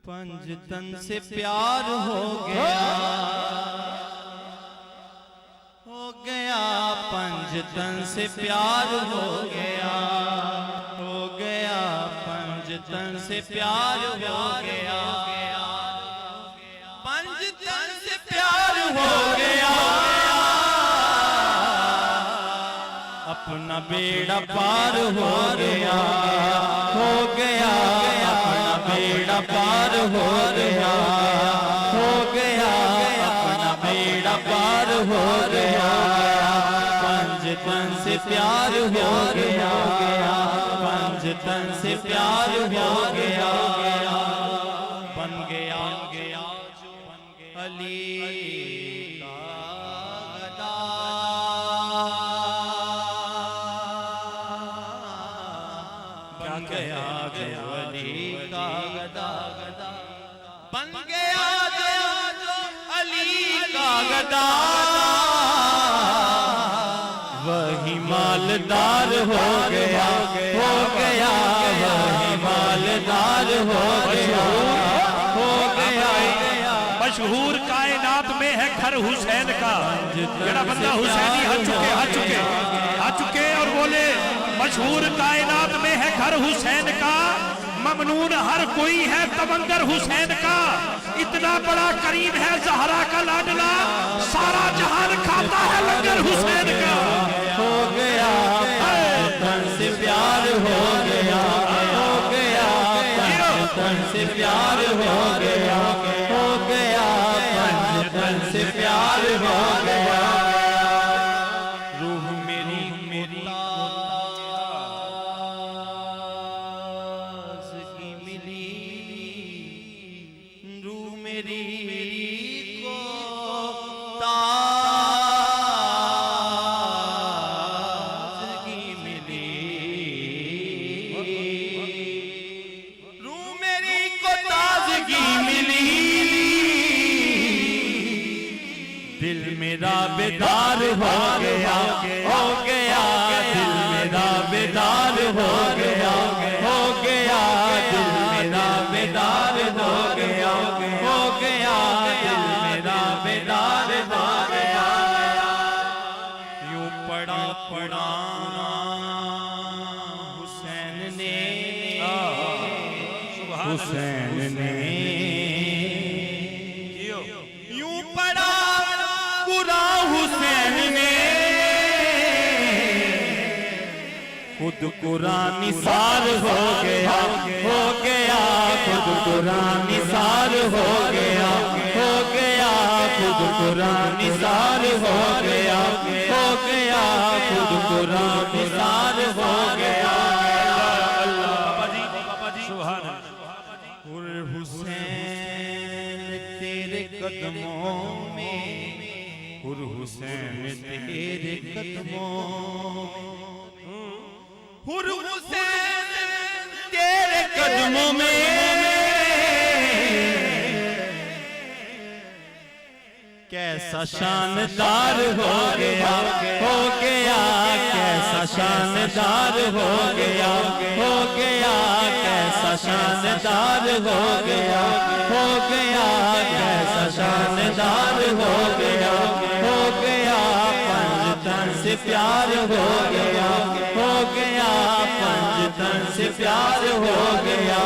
पंजतन से प्यार हो गया पंजतन से प्यार हो गया पंजतन से प्यार हो गया पंजतन से प्यार हो गया अपना बेड़ा पार हो गया अपना बेड़ा पार हो गया अपना बेड़ा पार हो गया पंजतन से प्यार हो गया पंजतन से प्यार हो गया बन गया अली बन गया जो अली का गदा वही मालदार हो गया वही मालदार हो गया मशहूर कायनात में है घर हुसैन का जेड़ा बंदा हुसैनी आ चुके और बोले मशहूर कायनात में है घर हुसैन का ममनून हर कोई है तवंगर हुसैन का इतना बड़ा करीम है ज़हरा का लाडला सारा जहान खाता है लंगर हुसैन का हो गया पंजतन से प्यार हो गया पंजतन से प्यार हो गया पंजतन से प्यार हो गया रूह मेरी को ताज़गी मिली रूह मेरी को ताज़गी मिली दिल मेरा बेदार हो गया दिल मेरा बेदार हो गया दिल मेरा बेदार हो गया दिल मेरा बेदार हो गया यूं पड़ा हुसैन ने यूं पड़ा पूरा हुसैन ने खुद कुरान निसार हो गया खुद कुरान निसार हो गया खुद कुरान निसार हो गया खुद कुरान निसार हो गया हुसैन तेरे कदमों में हुसैन तेरे कदमों हुसैन तेरे कदमों में कैसा शानदार हो गया कैसा शानदार हो गया कैसा शानदार हो गया कैसा शानदार हो गया पंजतन से प्यार हो गया पंजतन से प्यार हो गया